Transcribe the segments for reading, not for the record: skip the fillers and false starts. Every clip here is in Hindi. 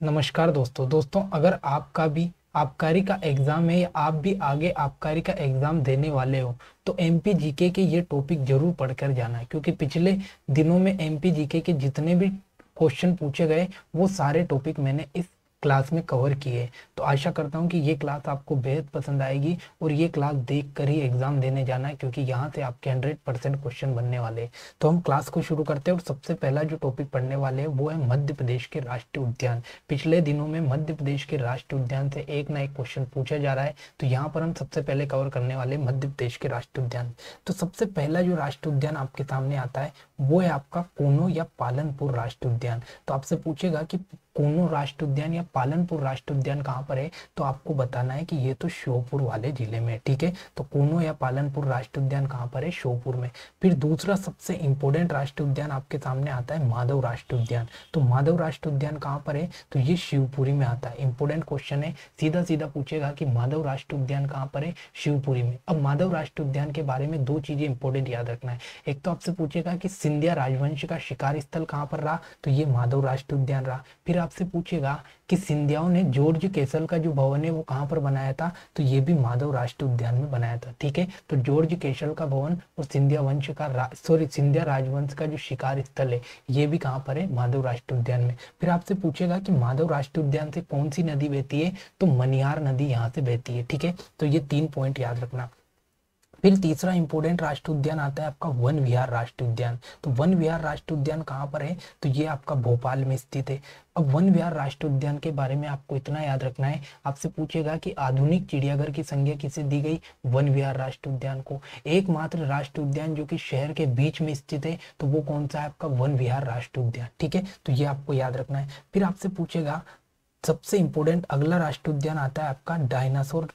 नमस्कार दोस्तों अगर आपका भी आबकारी का एग्जाम है या आप भी आगे आबकारी का एग्जाम देने वाले हो तो एमपी जीके के ये टॉपिक जरूर पढ़कर जाना है, क्योंकि पिछले दिनों में एमपी जीके के जितने भी क्वेश्चन पूछे गए वो सारे टॉपिक मैंने इस क्लास में कवर किए। तो आशा करता हूँ कि ये क्लास आपको बेहद पसंद आएगी और ये क्लास देख कर ही एग्जाम देने जाना है, क्योंकि यहाँ से आपके 100% क्वेश्चन बनने वाले हैं। तो हम क्लास को शुरू करते हैं और सबसे पहला जो टॉपिक पढ़ने वाले हैं वो है मध्य प्रदेश के राष्ट्रीय उद्यान। पिछले दिनों में मध्य प्रदेश के राष्ट्रीय उद्यान से एक ना एक क्वेश्चन पूछा जा रहा है, तो यहाँ पर हम सबसे पहले कवर करने वाले मध्य प्रदेश के राष्ट्रीय उद्यान। तो सबसे पहला जो राष्ट्रीय उद्यान आपके सामने आता है वो है आपका कूनो या पालनपुर राष्ट्रीय उद्यान। तो आपसे पूछेगा कि कूनो राष्ट्रीय उद्यान या पालनपुर राष्ट्रीय उद्यान कहाँ पर है, तो आपको बताना है कि ये तो श्योपुर वाले जिले में है। ठीक है, तो कूनो या पालनपुर राष्ट्रीय उद्यान कहाँ पर है, श्योपुर में। फिर दूसरा सबसे इंपॉर्टेंट राष्ट्रीय उद्यान आपके सामने आता है माधव राष्ट्रीय उद्यान। तो माधव राष्ट्रीय उद्यान कहाँ पर है, तो ये शिवपुरी में आता है। इंपॉर्टेंट क्वेश्चन है, सीधा सीधा पूछेगा कि माधव राष्ट्रीय उद्यान कहाँ पर है, शिवपुरी में। अब माधव राष्ट्रीय उद्यान के बारे में दो चीजें इंपॉर्टेंट याद रखना है। एक तो आपसे पूछेगा कि सिंधिया राजवंश का शिकार स्थल कहाँ पर रहा, तो ये माधव राष्ट्रीय उद्यान रहा। फिर आपसे पूछेगा कि सिंधियाओं ने जॉर्ज कैसल का जो भवन है वो कहाँ पर बनाया था, तो ये भी माधव राष्ट्रीय उद्यान में बनाया था। ठीक है, तो जॉर्ज कैसल का भवन और सिंधिया राजवंश का जो शिकार स्थल है ये भी कहाँ पर है, माधव राष्ट्रीय उद्यान में। फिर आपसे पूछेगा कि माधव राष्ट्रीय उद्यान से कौन सी नदी बहती है, तो मनियार नदी यहाँ से बहती है। ठीक है, तो ये 3 पॉइंट याद रखना। फिर तीसरा इंपॉर्टेंट राष्ट्रीय उद्यान आता है आपका वन विहार राष्ट्रीय उद्यान। तो वन विहार राष्ट्रीय उद्यान कहाँ पर है, तो ये आपका भोपाल में स्थित है। अब वन विहार राष्ट्रीय उद्यान के बारे में आपको इतना याद रखना है, आपसे पूछेगा कि आधुनिक चिड़ियाघर की संज्ञा किसे दी गई, वन विहार राष्ट्रीय उद्यान को। एकमात्र राष्ट्रीय उद्यान जो कि शहर के बीच में स्थित है तो वो कौन सा है, आपका वन विहार राष्ट्रीय उद्यान। ठीक है, तो ये आपको याद रखना है। फिर आपसे पूछेगा सबसे इंपॉर्टेंट अगला राष्ट्रीय उद्यान आता है आपका डायनासोर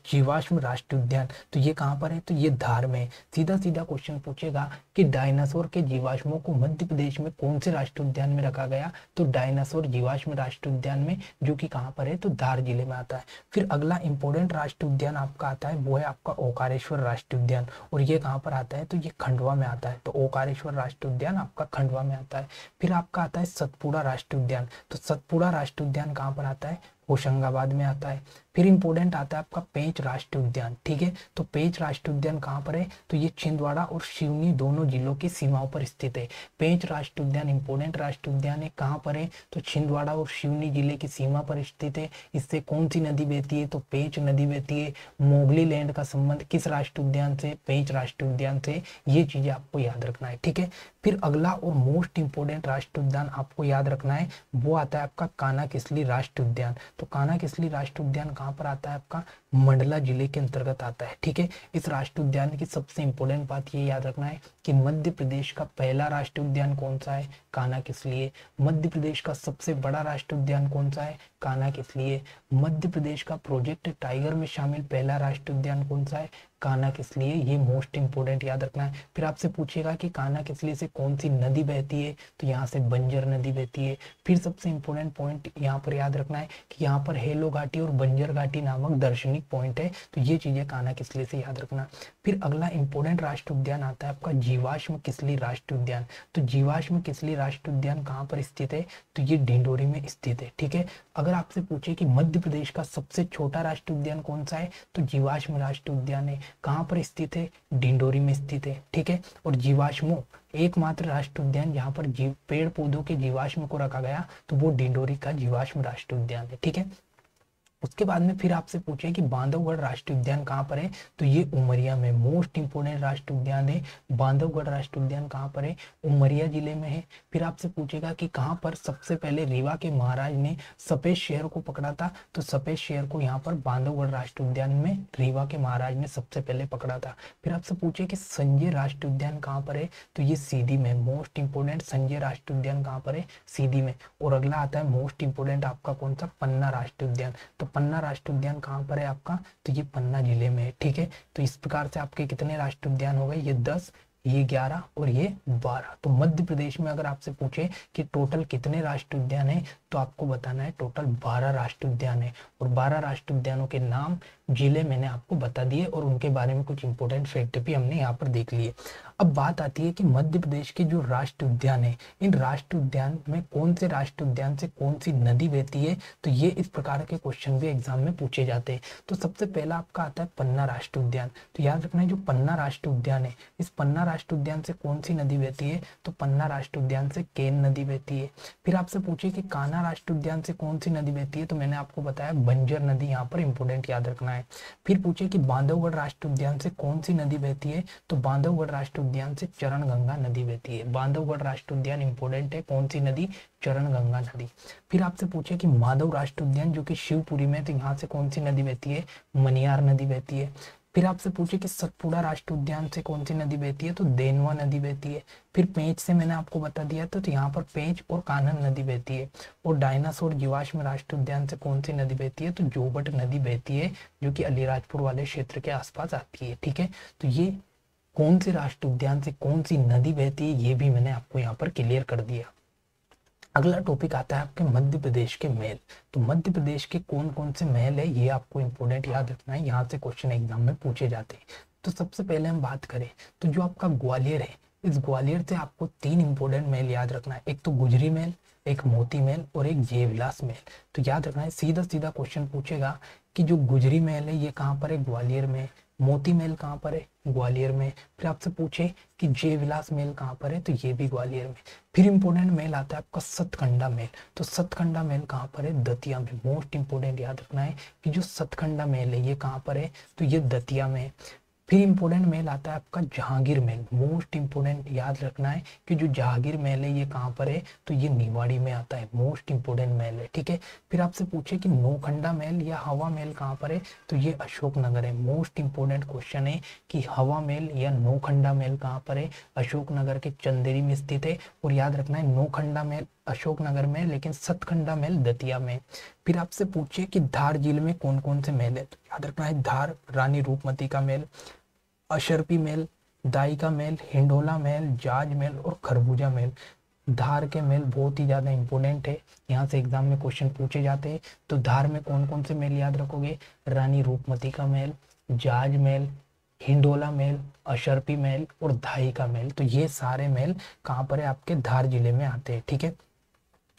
जीवाश्म राष्ट्रीय उद्यान। तो ये कहाँ पर है, तो ये धार में। सीधा सीधा क्वेश्चन पूछेगा कि डायनासोर के जीवाश्मों को मध्य प्रदेश में कौन से राष्ट्रीय उद्यान में रखा गया, तो डायनासोर जीवाश्म राष्ट्रीय उद्यान में, जो कि कहाँ पर है, तो धार जिले में आता है। फिर अगला इंपॉर्टेंट राष्ट्रीय उद्यान आपका आता है वो है आपका ओकारेश्वर राष्ट्रीय उद्यान, और ये कहाँ पर आता है, तो ये खंडवा में आता है। तो ओकारेश्वर राष्ट्रीय उद्यान आपका खंडवा में आता है। फिर आपका आता है सतपुड़ा राष्ट्रीय उद्यान। तो सतपुड़ा राष्ट्रीय उद्यान कहाँ पर आता है, होशंगाबाद में आता है। फिर इंपॉर्टेंट आता है आपका पेंच राष्ट्रीय उद्यान। ठीक है, तो पेंच राष्ट्रीय उद्यान कहाँ पर है, तो ये छिंदवाड़ा और सिवनी दोनों जिलों की सीमाओं पर स्थित है। पेंच राष्ट्रीय उद्यान इंपॉर्टेंट राष्ट्रीय उद्यान है, कहाँ पर है, तो छिंदवाड़ा और सिवनी जिले की सीमा पर स्थित है। इससे कौन सी नदी बहती है, तो पेंच नदी बहती है। मोगली लैंड का संबंध किस राष्ट्रीय उद्यान से, पेंच राष्ट्रीय उद्यान से। ये चीजें आपको याद रखना है। ठीक है, फिर अगला और मोस्ट इंपोर्टेंट राष्ट्रीय उद्यान आपको याद रखना है वो आता है आपका कान्हा किसली राष्ट्रीय उद्यान। तो कान्हा किसली राष्ट्रीय उद्यान कहाँ पर आता है, आपका मंडला जिले के अंतर्गत आता है। ठीक है, इस राष्ट्रीय उद्यान की सबसे इंपॉर्टेंट बात ये याद रखना है कि मध्य प्रदेश का पहला राष्ट्रीय उद्यान कौन सा है, कान्हा किसली है। मध्य प्रदेश का सबसे बड़ा राष्ट्रीय उद्यान कौन सा है, कान्हा किसली है। मध्य प्रदेश का प्रोजेक्ट टाइगर में शामिल पहला राष्ट्रीय उद्यान कौन सा है, कान्हा किसली है। ये मोस्ट इंपोर्टेंट याद रखना है। फिर आपसे पूछेगा कि कान्हा किसली से कौन सी नदी बहती है, तो यहाँ से बंजर नदी बहती है। फिर सबसे इंपॉर्टेंट पॉइंट यहाँ पर याद रखना है कि यहाँ पर हेलो घाटी और बंजर घाटी नामक दार्शनिक पॉइंट है। तो ये चीजें कान्हा किसली से याद रखना। फिर अगला इंपॉर्टेंट राष्ट्रीय उद्यान आता है आपका जीवाश्म किसली राष्ट्रीय उद्यान। तो जीवाश्म किसली राष्ट्रीय उद्यान कहाँ पर स्थित है, तो ये ढिंडोरी में स्थित है। ठीक है, अगर आपसे पूछे कि मध्य प्रदेश का सबसे छोटा राष्ट्रीय उद्यान कौन सा है, तो जीवाश्म राष्ट्रीय उद्यान है। कहाँ पर स्थित है, ढिंडोरी में स्थित है। ठीक है, और जीवाश्मों एकमात्र राष्ट्रीय उद्यान जहाँ पर पेड़ पौधों के जीवाश्म को रखा गया तो वो ढिंडोरी का जीवाश्म राष्ट्रीय उद्यान है। ठीक है, उसके बाद में फिर आपसे पूछे कि बांधवगढ़ राष्ट्रीय उद्यान कहाँ पर है, तो ये उमरिया में। मोस्ट इंपोर्टेंट राष्ट्रीय उद्यान है बांधवगढ़ राष्ट्रीय उद्यान। कहाँ पर है, उमरिया जिले में है। फिर आपसे पूछेगा कि कहाँ पर सबसे पहले रीवा के महाराज ने सफेद शेर को पकड़ा था, तो सफेद शेर को यहाँ पर बांधवगढ़ राष्ट्रीय उद्यान में रीवा के महाराज ने सबसे पहले पकड़ा था। फिर आपसे पूछे कि संजय राष्ट्रीय उद्यान कहाँ पर है, तो ये सीधी में। मोस्ट इंपोर्टेंट संजय राष्ट्रीय उद्यान कहाँ पर है, सीधी में। और अगला आता है मोस्ट इंपोर्टेंट आपका कौन सा, पन्ना राष्ट्रीय उद्यान। तो पन्ना राष्ट्रीय उद्यान कहाँ पर है आपका, तो ये पन्ना जिले में है। ठीक है, तो इस प्रकार से आपके कितने राष्ट्रीय उद्यान हो गए, ये 10, ये 11 और ये 12। तो मध्य प्रदेश में अगर आपसे पूछे कि टोटल कितने राष्ट्रीय उद्यान है, तो आपको बताना है टोटल 12 राष्ट्रीय उद्यान है। और 12 राष्ट्रीय उद्यानों के नाम, जिले मैंने आपको बता दिए और उनके बारे में कुछ इंपोर्टेंट फैक्ट भी हमने यहाँ पर देख लिए। अब बात आती है कि मध्य प्रदेश के जो राष्ट्रीय उद्यान है, इन राष्ट्रीय उद्यान में कौन से राष्ट्रीय उद्यान से कौन सी नदी बहती है, तो ये इस प्रकार के क्वेश्चन भी एग्जाम में पूछे जाते हैं। तो सबसे पहला आपका आता है पन्ना राष्ट्रीय उद्यान। तो याद रखना है जो पन्ना राष्ट्रीय उद्यान है, इस पन्ना राष्ट्रीय उद्यान से कौन सी नदी बहती है, तो पन्ना राष्ट्रीय उद्यान से केन नदी बहती है। फिर आपसे पूछे कि कान्हा राष्ट्रीय उद्यान से कौन सी नदी बहती है, तो मैंने आपको बताया बंजर नदी यहाँ पर इंपोर्टेंट याद रखना है। फिर पूछे कि बांधवगढ़ राष्ट्रीय उद्यान से कौन सी नदी बहती है, तो बांधवगढ़ राष्ट्रीय उद्यान से चरणगंगा नदी बहती है। बांधवगढ़ राष्ट्रीय उद्यान इंपोर्टेंट है, कौन सी नदी, चरणगंगा नदी। फिर आपसे पूछे कि माधव राष्ट्रीय उद्यान जो कि शिवपुरी में, तो यहाँ से कौन सी नदी बहती है, मनियार नदी बहती है। फिर आपसे पूछे कि सतपुड़ा राष्ट्रीय उद्यान से कौन सी नदी बहती है, तो देनवा नदी बहती है। फिर पेंच से मैंने आपको बता दिया तो यहाँ पर पेंच और कान्हन नदी बहती है। और डायनासोर जीवाश्म राष्ट्रीय उद्यान से कौन सी नदी बहती है, तो जोबट नदी बहती है, जो कि अलीराजपुर वाले क्षेत्र के आसपास आती है। ठीक है, तो ये कौन से राष्ट्रीय उद्यान से कौन सी नदी बहती है, ये भी मैंने आपको यहाँ पर क्लियर कर दिया। अगला टॉपिक आता है आपके मध्य प्रदेश के महल। तो मध्य प्रदेश के कौन कौन से महल है, ये आपको इंपोर्टेंट याद रखना है, यहाँ से क्वेश्चन एग्जाम में पूछे जाते हैं। तो सबसे पहले हम बात करें तो जो आपका ग्वालियर है, इस ग्वालियर से आपको 3 इंपोर्टेंट महल याद रखना है। एक तो गुजरी महल, एक मोती महल और एक जयविलास महल। तो याद रखना है, सीधा सीधा क्वेश्चन पूछेगा कि जो गुजरी महल है ये कहाँ पर है, ग्वालियर में। मोती महल कहाँ पर है, ग्वालियर में। फिर आपसे पूछे कि जयविलास महल कहाँ पर है, तो ये भी ग्वालियर में। फिर इंपोर्टेंट महल आता है आपका सतकंडा महल। तो सतकंडा महल कहाँ पर है, दतिया में। मोस्ट इंपोर्टेंट याद रखना है कि जो सतकंडा महल है ये कहाँ पर है, तो ये दतिया में है। फिर इंपोर्टेंट महल आता है आपका जहांगीर महल। मोस्ट इंपोर्टेंट याद रखना है कि जो जहांगीर महल है ये कहाँ पर है, तो ये निवाड़ी में आता है। मोस्ट इंपोर्टेंट महल है। ठीक है, फिर आपसे पूछे कि नौखंडा महल या हवा महल कहाँ पर है, तो ये अशोकनगर है। मोस्ट इंपोर्टेंट क्वेश्चन है कि हवा महल या नौखंडा महल कहाँ पर है, अशोकनगर के चंदेरी में स्थित है। और याद रखना है नौखंडा महल अशोकनगर में, लेकिन सतखंडा महल दतिया में। फिर आपसे पूछे कि धार जिले में कौन कौन से महल है, तो याद रखना है धार रानी रूपमती का महल, अशरपी महल, दाई का महल, हिंडोला महल, जाज महल और खरबूजा महल। धार के महल बहुत ही ज्यादा इंपोर्टेंट है, यहाँ से एग्जाम में क्वेश्चन पूछे जाते हैं। तो धार में कौन कौन से महल याद रखोगे, रानी रूपमती का महल, जाज महल, हिंडोला महल, अशरपी महल और धाई का महल। तो ये सारे महल कहाँ पर है, आपके धार जिले में आते हैं। ठीक है,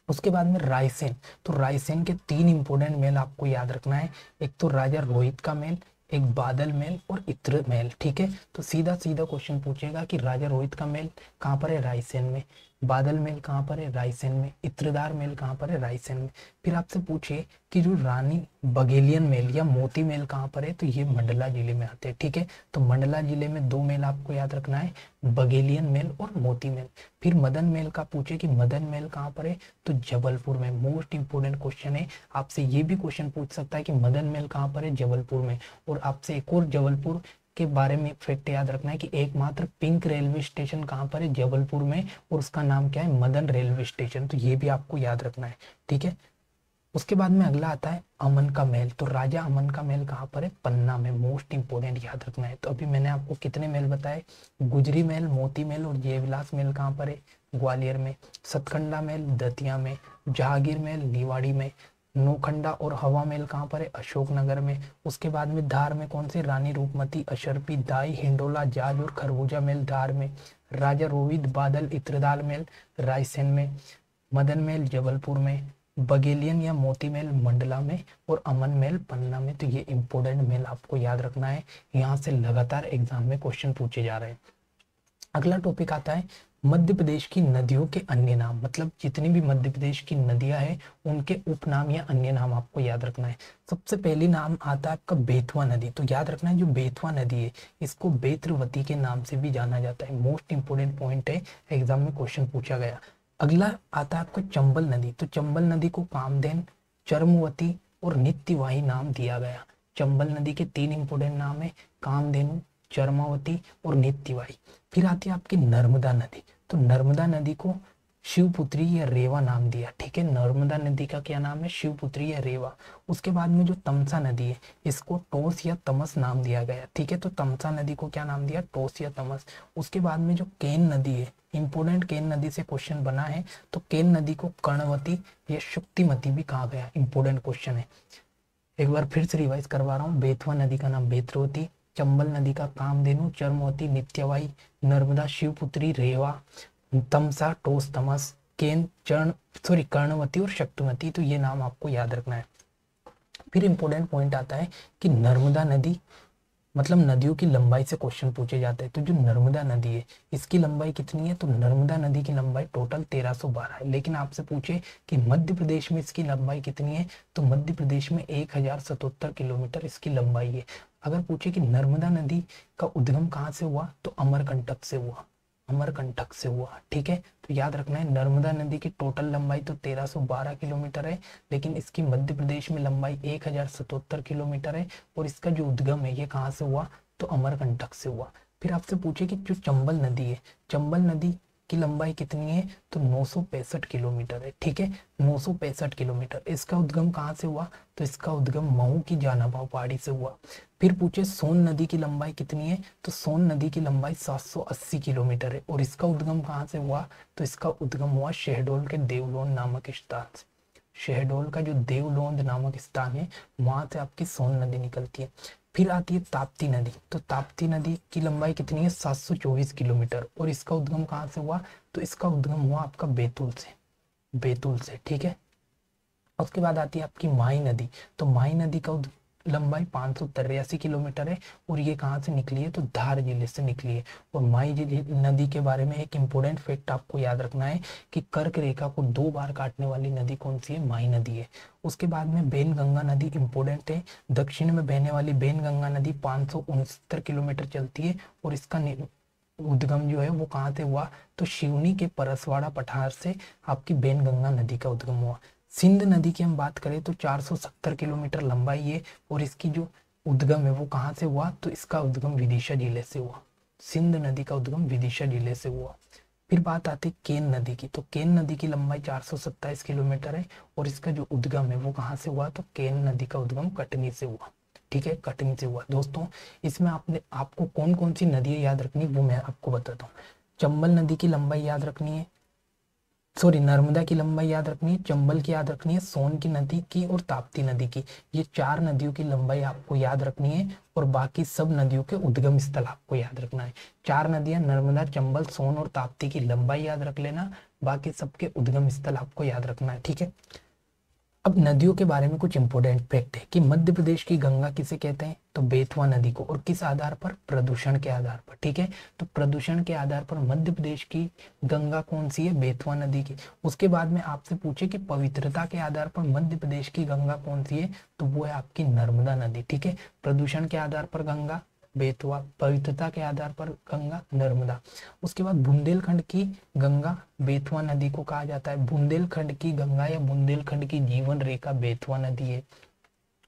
उसके बाद में रायसेन। तो रायसेन के 3 इंपोर्टेंट महल आपको याद रखना है। एक तो राजा रोहित का महल, एक बादल महल और इत्र महल। ठीक है, तो सीधा सीधा क्वेश्चन पूछेगा कि राजा रोहित का महल कहाँ पर है, रायसेन में। बादल महल कहाँ पर है, रायसेन में। इत्रदार महल कहाँ पर है, रायसेन में। फिर आपसे पूछे कि जो रानी बघेलियन महल या मोती महल कहाँ पर है, तो ये मंडला जिले में आते हैं। ठीक है, तो मंडला जिले में 2 महल आपको याद रखना है, बघेलियन महल और मोती महल। फिर मदन महल का पूछे कि मदन महल कहाँ पर है, तो जबलपुर में। मोस्ट इंपोर्टेंट क्वेश्चन है, आपसे ये भी क्वेश्चन पूछ सकता है कि मदन महल कहाँ पर है, जबलपुर में। और आपसे एक और जबलपुर के बारे में फैक्ट याद रखना है कि एकमात्र पिंक रेलवे स्टेशन कहाँ पर है, जबलपुर में, और उसका नाम क्या है, मदन रेलवे स्टेशन। तो ये भी आपको याद रखना है। ठीक है, उसके बाद में अगला आता है अमन का महल। तो राजा अमन का महल कहाँ पर है, पन्ना में। मोस्ट इंपोर्टेंट याद रखना है। तो अभी मैंने आपको कितने महल बताए, गुजरी महल, मोती महल और जयविलास महल कहाँ पर है, ग्वालियर में। सतखंडा महल दतिया में, जहांगीर महल निवाड़ी में, नौखंडा और हवा महल कहाँ पर है, अशोकनगर में। उसके बाद में धार में कौन से, रानी रूपमती, अशरपी, दाई, हिंडोला, जाज और खरबूजा महल धार में। राजा रोहित, बादल, इत्रदाल महल रायसेन में। मदन महल जबलपुर में, बघेलियन या मोती महल मंडला में और अमन महल पन्ना में। तो ये इंपोर्टेंट महल आपको याद रखना है, यहाँ से लगातार एग्जाम में क्वेश्चन पूछे जा रहे हैं। अगला टॉपिक आता है मध्य प्रदेश की नदियों के अन्य नाम। मतलब जितनी भी मध्य प्रदेश की नदियां हैं उनके उपनाम या अन्य नाम आपको याद रखना है। सबसे पहली नाम आता है आपका बेतवा नदी। तो याद रखना है जो बेतवा नदी है इसको बेत्रवती के नाम से भी जाना जाता है। मोस्ट इंपोर्टेंट पॉइंट है, एग्जाम में क्वेश्चन पूछा गया। अगला आता है आपका चंबल नदी। तो चंबल नदी को कामधेन, चरमवती और नित्यवाही नाम दिया गया। चंबल नदी के 3 इंपोर्टेंट नाम है, कामधेनु, चरमावती और नित्यवाही। फिर आती है आपकी नर्मदा नदी। तो नर्मदा नदी को शिवपुत्री या रेवा नाम दिया। ठीक है, नर्मदा नदी का क्या नाम है, शिवपुत्री या रेवा। उसके बाद में जो तमसा नदी है इसको टोस या तमस नाम दिया गया। ठीक है, तो तमसा नदी को क्या नाम दिया, टोस या तमस। उसके बाद में जो केन नदी है, इंपोर्टेंट केन नदी से क्वेश्चन बना है, तो केन नदी को कर्णवती या शुक्तिमती भी कहा गया। इंपोर्टेंट क्वेश्चन है, एक बार फिर से रिवाइज करवा रहा हूँ। बेतवा नदी का नाम बेत्रवती, चंबल नदी का कामधेनु, चरमोती, नित्यवाई, नर्मदा, शिवपुत्री, रेवा, तमसा, टोस, तमस, केन, कर्णवती और शक्तिमती। तो ये नाम आपको याद रखना है। फिर इंपॉर्टेंट पॉइंट आता है कि नर्मदा नदी, मतलब नदियों की लंबाई से क्वेश्चन पूछे जाते हैं। तो जो नर्मदा नदी है इसकी लंबाई कितनी है, तो नर्मदा नदी की लंबाई टोटल 1312 है। लेकिन आपसे पूछे कि मध्य प्रदेश में इसकी लंबाई कितनी है, तो मध्य प्रदेश में 1077 किलोमीटर इसकी लंबाई है। अगर पूछे कि नर्मदा नदी का उद्गम कहाँ से हुआ, तो अमरकंटक से हुआ, अमरकंटक से हुआ। ठीक है, तो याद रखना है नर्मदा नदी की टोटल लंबाई तो 1312 किलोमीटर है, लेकिन इसकी मध्य प्रदेश में लंबाई 1077 किलोमीटर है। और इसका जो उद्गम है ये कहाँ से हुआ, तो अमरकंटक से हुआ। फिर आपसे पूछे कि जो चंबल नदी है, चंबल नदी की लंबाई कितनी है, तो 965 किलोमीटर है। ठीक है, 965 किलोमीटर। इसका उद्गम कहाँ से हुआ, तो इसका उद्गम मऊ की जानाभाव पहाड़ी से हुआ। फिर पूछे सोन नदी की लंबाई कितनी है, तो सोन नदी की लंबाई 780 किलोमीटर है। और इसका उद्गम कहाँ से हुआ, तो इसका उद्गम हुआ शहडोल के देवलोन नामक स्थान से। शहडोल का जो देवलोंद नामक स्थान है वहां से आपकी सोन नदी निकलती है। फिर आती है ताप्ती नदी। तो ताप्ती नदी की लंबाई कितनी है, 724 किलोमीटर। और इसका उद्गम कहाँ से हुआ, तो इसका उद्गम हुआ आपका बैतूल से, बैतूल से। ठीक है, उसके बाद आती है आपकी माही नदी। तो माही नदी का लंबाई 583 किलोमीटर है। और ये कहाँ से निकली है, तो धार जिले से निकली है। और माही नदी के बारे में एक इंपॉर्टेंट फैक्ट आपको याद रखना है कि कर्क रेखा को 2 बार काटने वाली नदी कौन सी है, माही नदी है। उसके बाद में बेन गंगा नदी इंपॉर्टेंट है। दक्षिण में बहने वाली बेन गंगा नदी 569 किलोमीटर चलती है। और इसका उद्गम जो है वो कहाँ से हुआ, तो शिवनी के परसवाड़ा पठार से आपकी बेन गंगा नदी का उद्गम हुआ। सिंध नदी की हम बात करें तो 470 किलोमीटर लंबाई है। और इसकी जो उद्गम है वो कहाँ से हुआ, तो इसका उद्गम विदिशा जिले से हुआ। सिंध नदी का उद्गम विदिशा जिले से हुआ। फिर बात आती है केन नदी की। तो केन नदी की लंबाई 427 किलोमीटर है। और इसका जो उद्गम है वो कहाँ से हुआ, तो केन नदी का उद्गम कटनी से हुआ। ठीक है, कटनी से हुआ। दोस्तों इसमें आपको कौन कौन सी नदियां याद रखनी है वो मैं आपको बताता हूँ। चंबल नदी की लंबाई याद रखनी है, सॉरी नर्मदा की लंबाई याद रखनी है, चंबल की याद रखनी है, सोन की नदी की और ताप्ती नदी की। ये 4 नदियों की लंबाई आपको याद रखनी है। और बाकी सब नदियों के उद्गम स्थल आपको याद रखना है। 4 नदियां नर्मदा, चंबल, सोन और ताप्ती की लंबाई याद रख लेना, बाकी सबके उद्गम स्थल आपको याद रखना है। ठीक है, अब नदियों के बारे में कुछ इंपोर्टेंट फैक्ट है कि मध्य प्रदेश की गंगा किसे कहते हैं, तो बेतवा नदी को। और किस आधार पर, प्रदूषण के आधार पर। ठीक है, तो प्रदूषण के आधार पर मध्य प्रदेश की गंगा कौन सी है, बेतवा नदी की। उसके बाद में आपसे पूछे कि पवित्रता के आधार पर मध्य प्रदेश की गंगा कौन सी है, तो वो है आपकी नर्मदा नदी। ठीक है, प्रदूषण के आधार पर गंगा बेतवा, पवित्रता के आधार पर गंगा नर्मदा। उसके बाद बुंदेलखंड की गंगा बेतवा नदी को कहा जाता है। बुंदेलखंड की गंगा या बुंदेलखंड की जीवन रेखा बेतवा नदी है।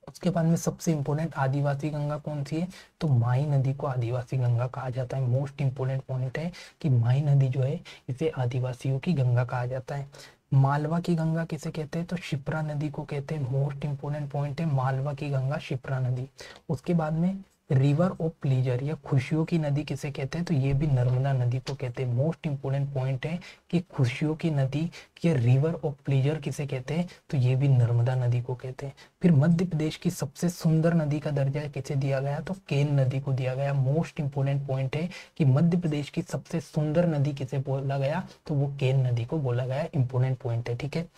उसके बाद में सबसे इंपॉर्टेंट आदिवासी गंगा कौन सी है, तो माही नदी को आदिवासी गंगा कहा जाता है। मोस्ट इंपोर्टेंट पॉइंट है कि माही नदी जो है इसे आदिवासियों की गंगा कहा जाता है। मालवा की गंगा किसे कहते हैं, तो शिप्रा नदी को कहते हैं। मोस्ट इंपोर्टेंट पॉइंट है मालवा की गंगा शिप्रा नदी। उसके बाद में रिवर ऑफ प्लीजर या खुशियों की नदी किसे कहते हैं, तो ये भी नर्मदा नदी को कहते हैं। मोस्ट इंपोर्टेंट पॉइंट है कि खुशियों की नदी या रिवर ऑफ प्लीजर किसे कहते हैं, तो ये भी नर्मदा नदी को कहते हैं। फिर मध्य प्रदेश की सबसे सुंदर नदी का दर्जा किसे दिया गया, तो केन नदी को दिया गया। मोस्ट इंपोर्टेंट पॉइंट है कि मध्य प्रदेश की सबसे सुंदर नदी किसे बोला गया, तो वो केन नदी को बोला गया। इंपोर्टेंट पॉइंट है। ठीक है,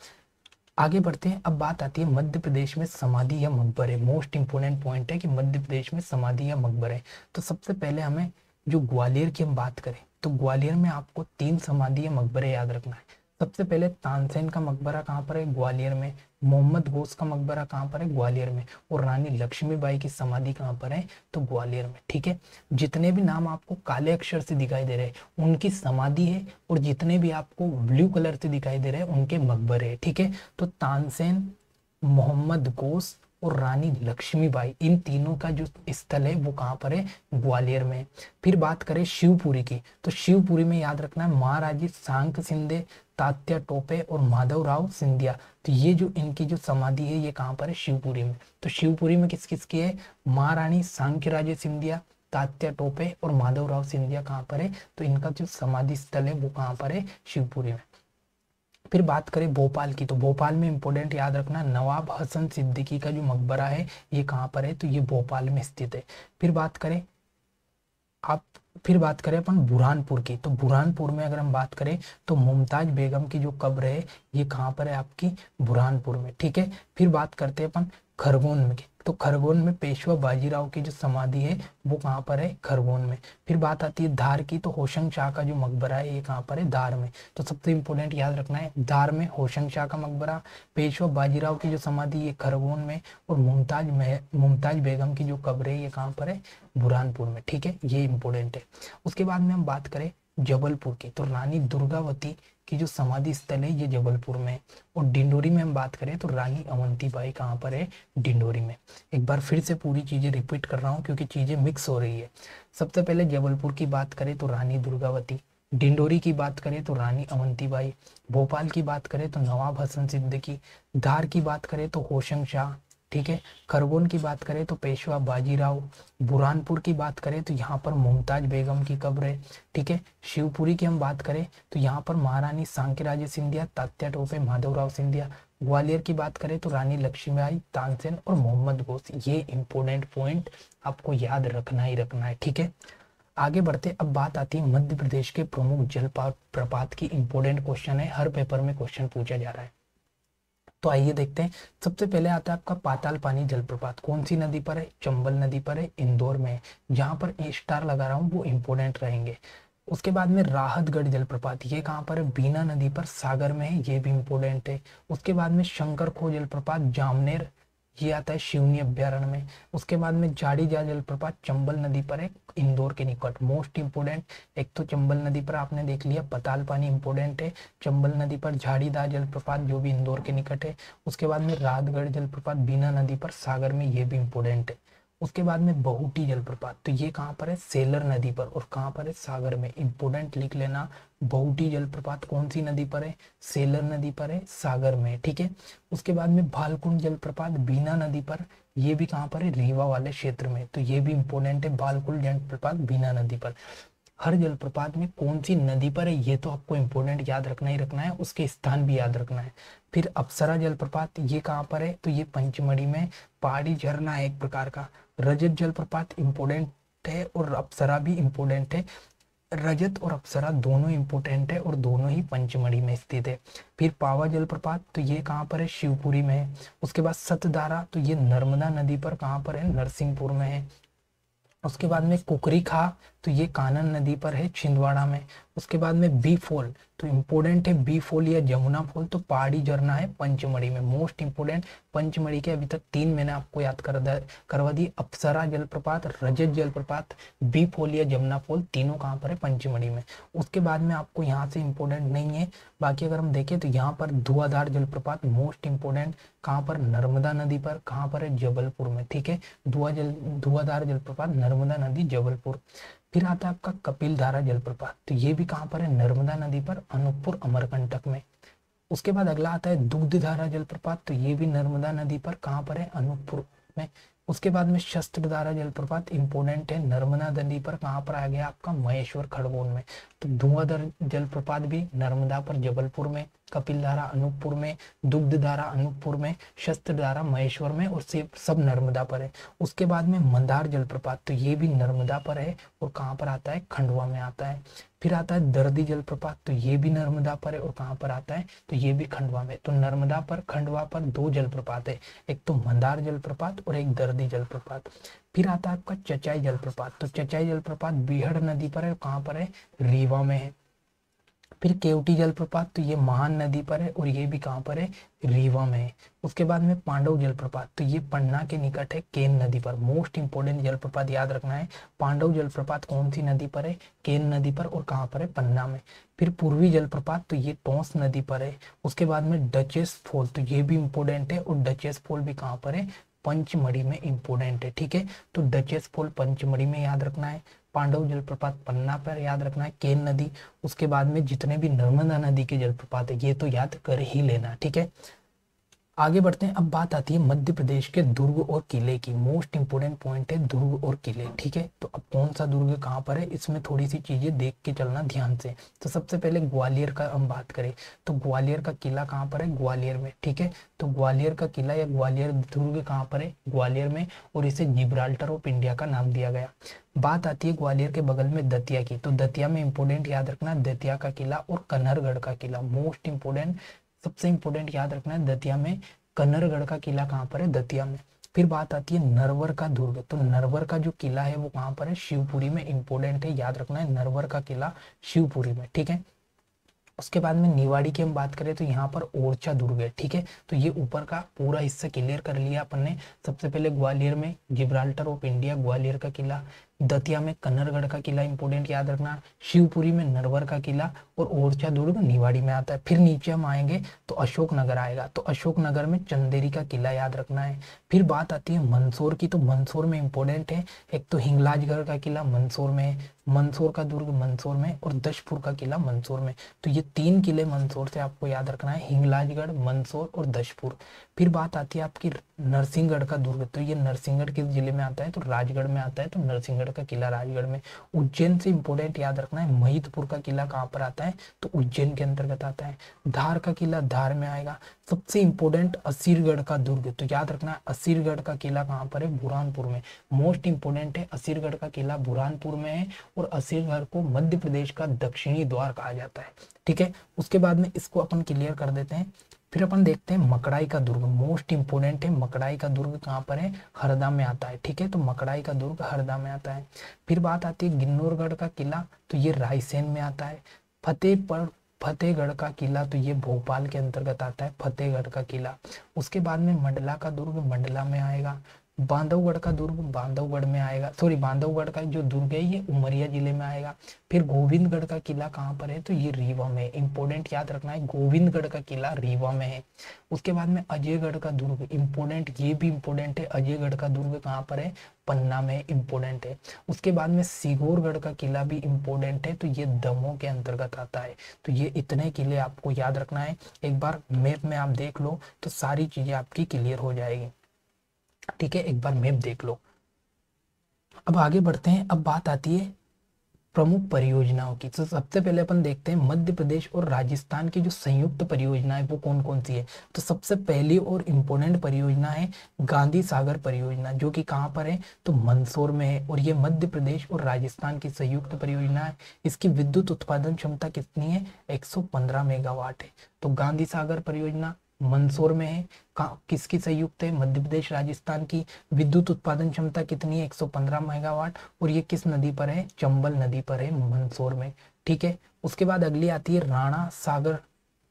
आगे बढ़ते हैं। अब बात आती है मध्य प्रदेश में समाधि या मकबरे। मोस्ट इंपोर्टेंट पॉइंट है कि मध्य प्रदेश में समाधि या मकबरे। तो सबसे पहले हमें जो ग्वालियर की हम बात करें तो ग्वालियर में आपको 3 समाधि या मकबरे याद रखना है। सबसे पहले तानसेन का मकबरा कहाँ पर है, ग्वालियर में। मोहम्मद गोस का मकबरा कहाँ पर है, ग्वालियर में। और रानी लक्ष्मीबाई की समाधि कहाँ पर है, तो ग्वालियर में। ठीक है, जितने भी नाम आपको काले अक्षर से दिखाई दे रहे हैं उनकी समाधि है, और जितने भी आपको ब्लू कलर से दिखाई दे रहे हैं उनके मकबरे है। ठीक है, तो तानसेन, मोहम्मद गोस और रानी लक्ष्मीबाई, इन तीनों का जो स्थल है वो कहाँ पर है, ग्वालियर में। फिर बात करें शिवपुरी की, तो शिवपुरी में याद रखना है महाराजी सांक सिंधे, तात्या टोपे और माधवराव सिंधिया। तो ये जो इनकी जो समाधि है ये कहाँ पर है, शिवपुरी में। तो शिवपुरी में किस किस की है, महारानी सांक्यराजे सिंधिया, तात्या टोपे और माधवराव सिंधिया कहाँ पर है, तो इनका जो समाधि स्थल है वो कहाँ पर है, शिवपुरी में। फिर बात करें भोपाल की, तो भोपाल में इंपॉर्टेंट याद रखना नवाब हसन सिद्दीकी का जो मकबरा है ये कहाँ पर है, तो ये भोपाल में स्थित है। फिर बात करें आप फिर बात करें अपन बुरहानपुर की, तो बुरहानपुर में अगर हम बात करें तो मुमताज बेगम की जो कब्र है ये कहाँ पर है आपकी बुरहानपुर में, ठीक है। फिर बात करते हैं अपन खरगोन में, तो खरगोन में पेशवा बाजीराव की जो समाधि है वो कहाँ पर है, खरगोन में। फिर बात आती है धार की, तो होशंग शाह का जो मकबरा है ये कहाँ पर है, धार में। तो सबसे इंपॉर्टेंट याद रखना है, धार में होशंग शाह का मकबरा, पेशवा बाजीराव की जो समाधि ये खरगोन में, और मुमताज बेगम की जो कब्र है ये कहाँ पर है, बुरहानपुर में, ठीक है, ये इंपॉर्टेंट है। उसके बाद में हम बात करें जबलपुर की, तो रानी दुर्गावती की जो समाधि स्थल है ये जबलपुर में है। और डिंडोरी में हम बात करें तो रानी अवंतीबाई कहाँ पर है, डिंडोरी में। एक बार फिर से पूरी चीजें रिपीट कर रहा हूँ क्योंकि चीजें मिक्स हो रही है। सबसे पहले जबलपुर की बात करें तो रानी दुर्गावती, डिंडोरी की बात करें तो रानी अवंतीबाई, भोपाल की बात करें तो नवाब हसन सिद्दीकी, धार की बात करें तो होशंग शाह, ठीक है। खरगोन की बात करें तो पेशवा बाजीराव, बुरहानपुर की बात करें तो यहाँ पर मुमताज बेगम की कब्र है, ठीक है। शिवपुरी की हम बात करें तो यहाँ पर महारानी सांकीराजे सिंधिया, तात्या टोपे, माधवराव सिंधिया। ग्वालियर की बात करें तो रानी लक्ष्मीबाई, तानसेन और मोहम्मद गौस। ये इंपॉर्टेंट पॉइंट आपको याद रखना ही रखना है, ठीक है। आगे बढ़ते, अब बात आती है मध्य प्रदेश के प्रमुख जलप्रपात की। इंपॉर्टेंट क्वेश्चन है, हर पेपर में क्वेश्चन पूछा जा रहा है। तो आइए देखते हैं। सबसे पहले आता है आपका पाताल पानी जलप्रपात, कौन सी नदी पर है, चंबल नदी पर है, इंदौर में है। जहां पर ए स्टार लगा रहा हूँ वो इंपॉर्टेंट रहेंगे। उसके बाद में राहतगढ़ जलप्रपात, ये कहाँ पर है, बीना नदी पर, सागर में है, ये भी इंपॉर्टेंट है। उसके बाद में शंकर खो जलप्रपात जामनेर, ये आता है शिवनी अभ्यारण्य में। उसके बाद में जाड़ीजा जलप्रपात चंबल नदी पर है, इंदौर के निकट। मोस्ट इंपोर्टेंट, एक तो चंबल नदी पर आपने देख लिया पताल पानी इंपोर्टेंट है, चंबल नदी पर झाड़ीदा जलप्रपात जो भी इंदौर के निकट है। उसके बाद में राहतगढ़ जलप्रपात बीना नदी पर, सागर में, ये भी इंपोर्टेंट है। उसके बाद में बहुटी जलप्रपात, तो ये कहाँ पर है, सेलर नदी पर, और कहाँ पर है, सागर में। इंपोर्टेंट लिख लेना, बहुटी जलप्रपात कौन सी नदी पर है, सेलर नदी पर है, सागर में, ठीक है। उसके बाद में भालकुंड जलप्रपात बीना नदी पर, ये भी कहाँ पर है, रीवा वाले क्षेत्र में, तो ये भी इंपोर्टेंट है, भालकुंड जलप्रपात बीना नदी पर। हर जलप्रपात में कौन सी नदी पर है ये तो आपको इंपॉर्टेंट याद रखना ही रखना है, उसके स्थान भी याद रखना है। फिर अप्सरा जलप्रपात, ये कहाँ पर है, तो ये पंचमढ़ी में, पहाड़ी झरना है एक प्रकार का। रजत जलप्रपात इंपॉर्टेंट है और अप्सरा भी इंपॉर्टेंट है। रजत और अप्सरा दोनों इंपॉर्टेंट है और दोनों ही पंचमढ़ी में स्थित है। फिर पावा जलप्रपात, तो ये कहाँ पर है, शिवपुरी में है। उसके बाद सतधारा, तो ये नर्मदा नदी पर कहाँ पर है, नरसिंहपुर में है। उसके बाद में कुकरी खा, तो ये कानन नदी पर है, छिंदवाड़ा में। उसके बाद में बी फॉल, तो इंपोर्टेंट है बी फॉल या जमुना फॉल, तो पहाड़ी झरना है पंचमढ़ी में। मोस्ट इंपोर्टेंट, पंचमढ़ी के अभी तक 3 मैंने आपको याद करवा दी, अप्सरा जलप्रपात, रजत जलप्रपात, बी फॉल या जमुना फॉल, तीनों कहाँ पर है, पंचमढ़ी में। उसके बाद में आपको यहाँ से इंपोर्टेंट नहीं है, बाकी अगर हम देखें तो यहाँ पर धुआंधार जलप्रपात मोस्ट इंपोर्टेंट, कहाँ पर, नर्मदा नदी पर, कहाँ पर है, जबलपुर में, ठीक है। धुआंधार जलप्रपात नर्मदा नदी, जबलपुर। फिर आता है आपका कपिल धारा जलप्रपात, तो ये भी कहाँ पर है, नर्मदा नदी पर, अनूपपुर अमरकंटक में। उसके बाद अगला आता है दुग्ध धारा जलप्रपात, तो ये भी नर्मदा नदी पर, कहाँ पर है, अनूपपुर में। उसके बाद में शस्त्र धारा जलप्रपात इंपोर्टेंट है, नर्मदा नदी पर, कहाँ पर आ गया आपका, महेश्वर खरगोन में। तो धुआंधार जलप्रपात भी नर्मदा पर, जबलपुर में, कपिल धारा अनूपपुर में, दुग्ध धारा अनूपपुर में, शस्त्र धारा महेश्वर में, और सब नर्मदा पर है। उसके बाद में मंदार जलप्रपात, तो ये भी नर्मदा पर है और कहाँ पर आता है, खंडवा में आता है। फिर आता है दर्दी जलप्रपात, तो ये भी नर्मदा पर है और कहाँ पर आता है, तो ये भी खंडवा में। तो नर्मदा पर, खंडवा पर 2 जलप्रपात है, एक तो मंदार जलप्रपात और एक दर्दी जलप्रपात। फिर आता है आपका चचाई जलप्रपात, तो चचाई जलप्रपात बीहड़ नदी पर है, कहाँ पर है, रीवा में है। फिर केवटी जलप्रपात, तो ये महान नदी पर है और ये भी कहाँ पर है, रीवा में है। उसके बाद में पांडव जलप्रपात, तो ये पन्ना के निकट है, केन नदी पर। मोस्ट इंपोर्टेंट जलप्रपात याद रखना है, पांडव जलप्रपात कौन सी नदी पर है, केन नदी पर, और कहाँ पर है, पन्ना में। फिर पूर्वी जलप्रपात, तो ये टोंस नदी पर है। उसके बाद में डचेस फॉल, तो ये भी इंपोर्टेंट है और डचेस फॉल भी कहाँ पर है, पंचमढ़ी में इंपोर्टेंट है, ठीक है। तो डचेस फॉल पंचमढ़ी में याद रखना है, पांडव जलप्रपात पन्ना पर याद रखना है, केन नदी। उसके बाद में जितने भी नर्मदा नदी के जलप्रपात है ये तो याद कर ही लेना, ठीक है। आगे बढ़ते हैं। अब बात आती है मध्य प्रदेश के दुर्ग और किले की। मोस्ट इंपोर्टेंट पॉइंट है दुर्ग और किले, ठीक है। तो अब कौन सा दुर्ग कहाँ पर है, इसमें थोड़ी सी चीजें देख के चलना ध्यान से। तो सबसे पहले ग्वालियर का हम बात करें तो ग्वालियर का किला कहाँ पर है, ग्वालियर में, ठीक है। तो ग्वालियर का किला या ग्वालियर दुर्ग कहाँ पर है, ग्वालियर में, और इसे जिब्राल्टर ऑफ इंडिया का नाम दिया गया। बात आती है ग्वालियर के बगल में दतिया की। तो दतिया में इंपोर्टेंट याद रखना दतिया का किला और कन्हरगढ़ का किला। मोस्ट इंपोर्टेंट, सबसे इंपोर्टेंट याद रखना है दतिया में कन्नरगढ़ का किला कहाँ पर है, दतिया में। फिर बात आती है नरवर का दुर्ग। तो नरवर का जो किला है वो कहाँ पर है, शिवपुरी में। इंपोर्टेंट है, याद रखना है नरवर का किला शिवपुरी में, ठीक है। उसके बाद में निवाड़ी की हम बात करें तो यहाँ पर ओरछा दुर्ग है, ठीक है। तो ये ऊपर का पूरा हिस्सा क्लियर कर लिया अपन ने। सबसे पहले ग्वालियर में जिब्राल्टर ऑफ इंडिया ग्वालियर का किला, दतिया में कन्नरगढ़ का किला इंपोर्टेंट याद रखना, शिवपुरी में नरवर का किला, और ओरछा दुर्ग निवाड़ी में आता है। फिर नीचे हम आएंगे तो अशोकनगर आएगा। तो अशोकनगर में चंदेरी का किला याद रखना है। फिर बात आती है मंदसौर की। तो मंदसौर में इंपोर्टेंट है, एक तो हिंगलाजगढ़ का किला मंदसौर में, मंदसौर का दुर्ग मंदसौर में, और दशपुर का किला मंदसौर में। तो ये 3 किले मंदसौर से आपको याद रखना है, हिंगलाजगढ़, मंदसौर और दशपुर। फिर बात आती है आपकी नरसिंहगढ़ का दुर्ग। तो ये नरसिंहगढ़ किस जिले में आता है, तो राजगढ़ में आता है। तो नरसिंहगढ़ का किला राजगढ़ में। उज्जैन से इंपोर्टेंट याद रखना है, महिदपुर का किला कहाँ पर आता है, तो उज्जैन के अंतर्गत आता है। धार का किला धार में आएगा। सबसे इंपोर्टेंट असीरगढ़ का दुर्ग। तो याद रखना है असीरगढ़ का किला कहाँ पर है, बुरहानपुर में। मोस्ट इंपोर्टेंट है, असीरगढ़ का किला बुरहानपुर में है, और असीरगढ़ को मध्य प्रदेश का दक्षिणी द्वार कहा जाता है, ठीक है। उसके बाद में इसको अपन क्लियर कर देते हैं। फिर अपन देखते हैं मकड़ाई का दुर्ग। मोस्ट इंपोर्टेंट है, मकड़ाई का दुर्ग कहाँ पर है, हरदा में आता है, ठीक है। तो मकड़ाई का दुर्ग हरदा में आता है। फिर बात आती है गिन्नौरगढ़ का किला। तो ये रायसेन में आता है। फतेहगढ़ का किला, तो ये भोपाल के अंतर्गत आता है, फतेहगढ़ का किला। उसके बाद में मंडला का दुर्ग मंडला में आएगा। बांधवगढ़ का दुर्ग बांधवगढ़ में आएगा, सॉरी बांधवगढ़ का जो दुर्ग है ये उमरिया जिले में आएगा। फिर गोविंदगढ़ का किला कहाँ पर है, तो ये रीवा में। इंपोर्टेंट याद रखना है, गोविंदगढ़ का किला रीवा में है। उसके बाद में अजयगढ़ का दुर्ग इंपोर्टेंट, ये भी इंपोर्टेंट है, अजयगढ़ का दुर्ग कहाँ पर है, पन्ना में, इंपोर्टेंट है। उसके बाद में सिगोरगढ़ का किला भी इंपोर्टेंट है, तो ये दमोह के अंतर्गत आता है। तो ये इतने किले आपको याद रखना है। एक बार मैप में आप देख लो तो सारी चीजें आपकी क्लियर हो जाएगी, ठीक है। एक बार मैप देख लो। अब आगे बढ़ते हैं। अब बात आती है प्रमुख परियोजनाओं की। तो सबसे पहले अपन देखते हैं मध्य प्रदेश और राजस्थान की जो संयुक्त परियोजना है वो कौन कौन सी है। तो सबसे पहली और इम्पोर्टेंट परियोजना है गांधी सागर परियोजना, जो कि कहाँ पर है, तो मंदसौर में है। और ये मध्य प्रदेश और राजस्थान की संयुक्त परियोजना है। इसकी विद्युत उत्पादन क्षमता कितनी है, 115 मेगावाट है। तो गांधी सागर परियोजना मंदसौर में है। किसकी संयुक्त है, मध्य प्रदेश राजस्थान की। विद्युत उत्पादन क्षमता कितनी है, 115 मेगावाट। और ये किस नदी पर है, चंबल नदी पर है, मंदसौर में, ठीक है। उसके बाद अगली आती है राणा सागर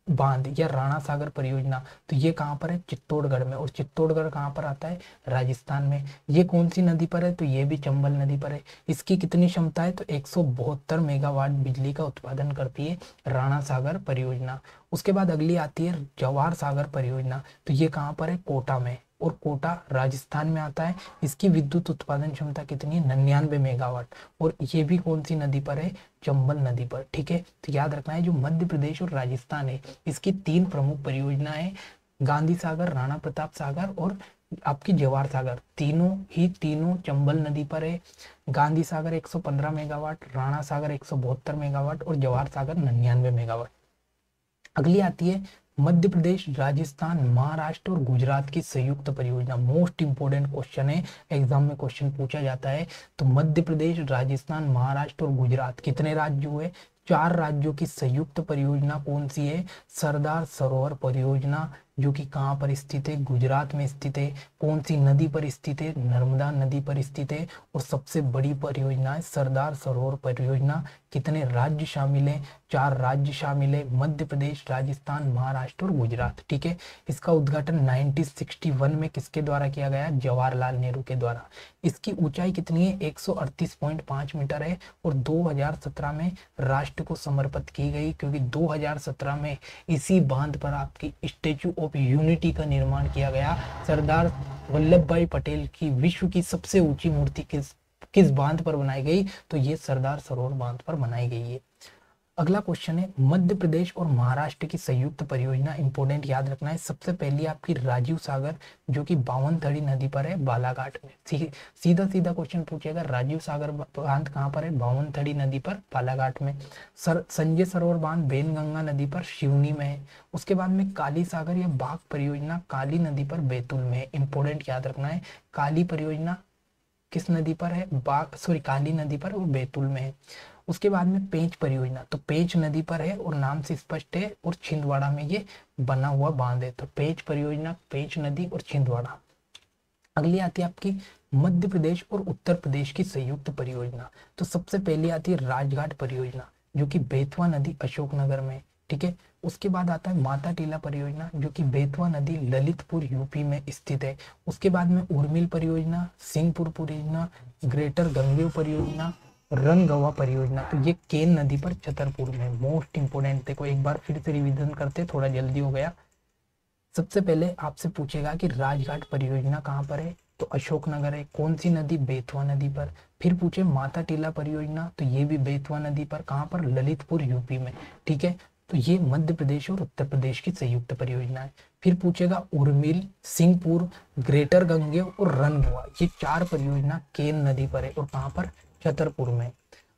बांध या राणा सागर परियोजना। तो ये कहाँ पर है, चित्तौड़गढ़ में। और चित्तौड़गढ़ कहाँ पर आता है, राजस्थान में। ये कौन सी नदी पर है, तो ये भी चंबल नदी पर है। इसकी कितनी क्षमता है, तो 172 मेगावाट बिजली का उत्पादन करती है राणा सागर परियोजना। उसके बाद अगली आती है जवाहर सागर परियोजना। तो ये कहाँ पर है, कोटा में, और कोटा राजस्थान में आता है। इसकी विद्युत उत्पादन क्षमता कितनी है, 99 मेगावाट। और ये भी कौन सी नदी पर है, चंबल नदी पर, ठीक है। तो याद रखना है जो मध्य प्रदेश और राजस्थान है इसकी 3 प्रमुख परियोजनाएं, गांधी सागर, राणा प्रताप सागर और आपकी जवाहर सागर, तीनों चंबल नदी पर है। गांधी सागर 115 मेगावाट, राणा सागर 172 मेगावाट और जवाहर सागर 99 मेगावाट। अगली आती है मध्य प्रदेश, राजस्थान, महाराष्ट्र और गुजरात की संयुक्त परियोजना। मोस्ट इंपोर्टेंट क्वेश्चन है, एग्जाम में क्वेश्चन पूछा जाता है। तो मध्य प्रदेश, राजस्थान, महाराष्ट्र और गुजरात कितने राज्य हुए, 4 राज्यों की संयुक्त परियोजना कौन सी है, सरदार सरोवर परियोजना, जो कि कहाँ पर स्थित है, गुजरात में स्थित है। कौन सी नदी पर स्थित है, नर्मदा नदी पर स्थित है। और सबसे बड़ी परियोजना है सरदार सरोवर परियोजना। कितने राज्य शामिल हैं, 4 राज्य शामिल है, मध्य प्रदेश, राजस्थान, महाराष्ट्र और गुजरात, ठीक है। इसका उद्घाटन 1961 में किसके द्वारा किया गया, जवाहरलाल नेहरू के द्वारा। इसकी ऊंचाई कितनी है, 138.5 मीटर है। और 2017 में राष्ट्र को समर्पित की गई, क्योंकि 2017 में इसी बांध पर आपकी स्टेच्यू ऑफ यूनिटी का निर्माण किया गया। सरदार वल्लभ भाई पटेल की विश्व की सबसे ऊंची मूर्ति किस बांध पर बनाई गई, तो ये सरदार सरोवर बांध पर बनाई गई है। अगला क्वेश्चन है, मध्य प्रदेश और महाराष्ट्र की संयुक्त परियोजना, इंपोर्टेंट याद रखना है। सबसे पहली आपकी राजीव सागर, जो कि बावनथड़ी नदी पर है बालाघाट में। सीधा सीधा क्वेश्चन पूछेगा, राजीव सागर बांध कहाँ पर है? बावनथड़ी नदी पर बालाघाट में। संजय सरोवर बांध बेनगंगा नदी पर सिवनी में है। उसके बाद में काली सागर या बाघ परियोजना काली नदी पर बैतूल में है। इंपोर्टेंट याद रखना है, काली परियोजना किस नदी पर है? काली नदी पर, और बैतूल में है। उसके बाद में पेंच परियोजना, तो पेंच नदी पर है और नाम से स्पष्ट है, और छिंदवाड़ा में ये बना हुआ बांध है। तो पेंच परियोजना, पेंच नदी और छिंदवाड़ा। अगली आती है आपकी मध्य प्रदेश और उत्तर प्रदेश की संयुक्त परियोजना। तो सबसे पहली आती है राजघाट परियोजना, जो कि बेतवा नदी अशोकनगर में, ठीक है। उसके बाद आता है माता टीला परियोजना, जो कि बेतवा नदी ललितपुर यूपी में स्थित है। उसके बाद में उर्मिल परियोजना, सिंहपुर परियोजना, ग्रेटर गंगेव परियोजना, रंगगवा परियोजना। तो ये केन नदी पर छतरपुर में। मोस्ट इंपोर्टेंट, देखो एक बार फिर से रिवीजन करते, थोड़ा जल्दी हो गया। सबसे पहले आपसे पूछेगा कि राजघाट परियोजना कहाँ पर है? तो अशोकनगर है। कौन सी नदी? बेतवा नदी पर। फिर पूछे माता टीला परियोजना, तो ये भी बेतवा नदी पर। कहाँ पर? ललितपुर यूपी में, ठीक है। तो ये मध्य प्रदेश और उत्तर प्रदेश की संयुक्त परियोजना है। फिर पूछेगा उर्मिल, सिंहपुर, ग्रेटर गंगेव और रनगोवा, ये 4 परियोजना केन नदी पर है, और कहाँ पर? छतरपुर में।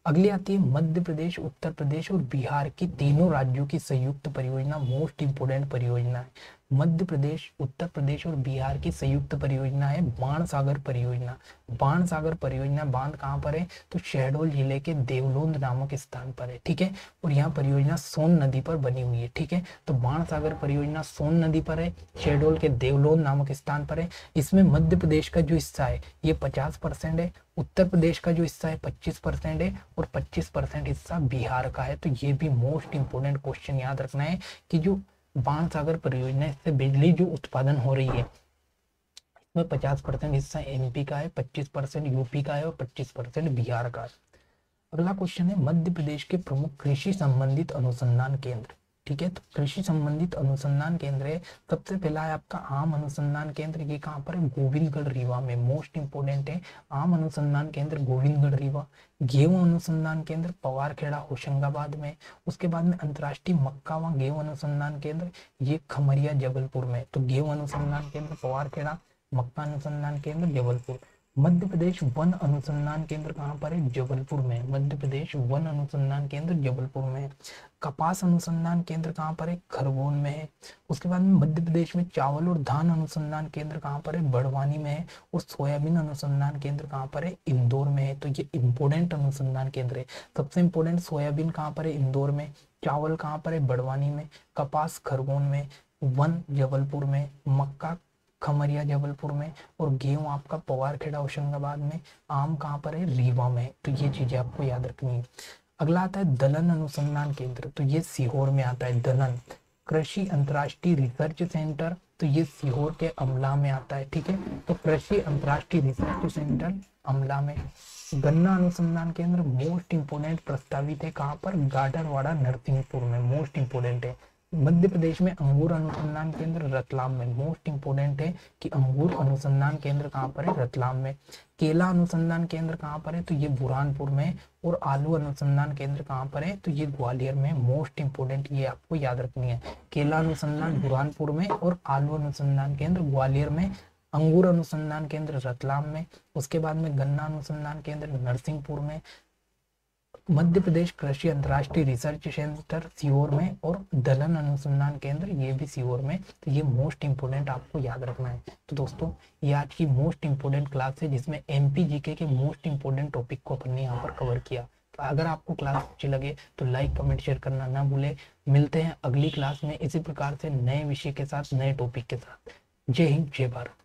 अगली आती है मध्य प्रदेश, उत्तर प्रदेश और बिहार की तीनों राज्यों की संयुक्त परियोजना। मोस्ट इंपोर्टेंट परियोजना है। मध्य प्रदेश, उत्तर प्रदेश और बिहार की संयुक्त परियोजना है बाणसागर परियोजना। बाणसागर परियोजना बांध कहाँ पर है? तो शहडोल जिले के देवलोंद नामक स्थान पर है, ठीक है। और यहाँ परियोजना सोन नदी पर बनी हुई है, ठीक है। तो बाणसागर परियोजना सोन नदी पर है, शहडोल के देवलोंद नामक स्थान पर है। इसमें मध्य प्रदेश का जो हिस्सा है ये 50% है, उत्तर प्रदेश का जो हिस्सा है 25% है, और 25% हिस्सा बिहार का है। तो ये भी मोस्ट इंपोर्टेंट क्वेश्चन याद रखना है कि जो बाणसागर परियोजना, इससे बिजली जो उत्पादन हो रही है, इसमें 50% हिस्सा एमपी का है, 25% यूपी का है, और 25% बिहार का है। अगला क्वेश्चन है मध्य प्रदेश के प्रमुख कृषि संबंधित अनुसंधान केंद्र, ठीक है। तो कृषि संबंधित अनुसंधान केंद्र है, सबसे पहला है आपका आम अनुसंधान केंद्र। ये कहाँ पर है? गोविंदगढ़ रीवा में। मोस्ट इंपोर्टेंट है, आम अनुसंधान केंद्र गोविंदगढ़ रीवा। गेहूं अनुसंधान केंद्र पवारखेड़ा होशंगाबाद में। उसके बाद में अंतर्राष्ट्रीय मक्का व गेहूं अनुसंधान केंद्र, ये खमरिया जबलपुर में। तो गेहूं अनुसंधान केंद्र पवारखेड़ा, मक्का अनुसंधान केंद्र जबलपुर। मध्य प्रदेश वन अनुसंधान केंद्र कहाँ पर है? जबलपुर में। मध्य प्रदेश वन अनुसंधान केंद्र जबलपुर में है। कपास अनुसंधान केंद्र कहाँ पर है? खरगोन में है। उसके बाद में मध्य प्रदेश में चावल और धान अनुसंधान केंद्र कहाँ पर है? बड़वानी में है। और सोयाबीन अनुसंधान केंद्र कहाँ पर है? इंदौर में है। तो ये इंपोर्टेंट अनुसंधान केंद्र है। सबसे इंपोर्टेंट सोयाबीन कहाँ पर है? इंदौर में। चावल कहाँ पर है? बड़वानी में। कपास खरगोन में। वन जबलपुर में। मक्का खमरिया जबलपुर में। और गेहूं आपका पवारखेड़ा होशंगाबाद में। आम कहाँ पर है? रीवा में। तो ये चीजें आपको याद रखनी है। अगला आता है दलहन अनुसंधान केंद्र, तो ये सीहोर में आता है। दलहन कृषि अंतर्राष्ट्रीय रिसर्च सेंटर, तो ये सीहोर के अमला में आता है, ठीक है। तो कृषि अंतर्राष्ट्रीय रिसर्च सेंटर अमला में। गन्ना अनुसंधान केंद्र मोस्ट इंपोर्टेंट प्रस्तावित है, कहाँ पर? गाडरवाड़ा नरसिंहपुर में। मोस्ट इंपोर्टेंट है। मध्य प्रदेश में अंगूर अनुसंधान केंद्र रतलाम में। मोस्ट इंपोर्टेंट है कि अंगूर अनुसंधान केंद्र कहाँ पर है? रतलाम में। केला अनुसंधान केंद्र कहाँ पर है? तो ये बुरहानपुर में। और आलू अनुसंधान केंद्र कहाँ पर है? तो ये ग्वालियर में। मोस्ट इंपोर्टेंट, ये आपको याद रखनी है। केला अनुसंधान बुरहानपुर में, और आलू अनुसंधान केंद्र ग्वालियर में। अंगूर अनुसंधान केंद्र रतलाम में। उसके बाद में गन्ना अनुसंधान केंद्र नरसिंहपुर में। मध्य प्रदेश कृषि अंतर्राष्ट्रीय रिसर्च सेंटर सीहोर में। और दलहन अनुसंधान केंद्र ये भी सीहोर में। तो ये मोस्ट इंपोर्टेंट आपको याद रखना है। तो दोस्तों ये आज की मोस्ट इंपोर्टेंट क्लास है, जिसमें एमपी जीके के मोस्ट इंपोर्टेंट टॉपिक को अपन ने यहाँ पर कवर किया। तो अगर आपको क्लास अच्छी लगे तो लाइक कमेंट शेयर करना ना भूले। मिलते हैं अगली क्लास में इसी प्रकार से नए विषय के साथ, नए टॉपिक के साथ। जय हिंद, जय भारत।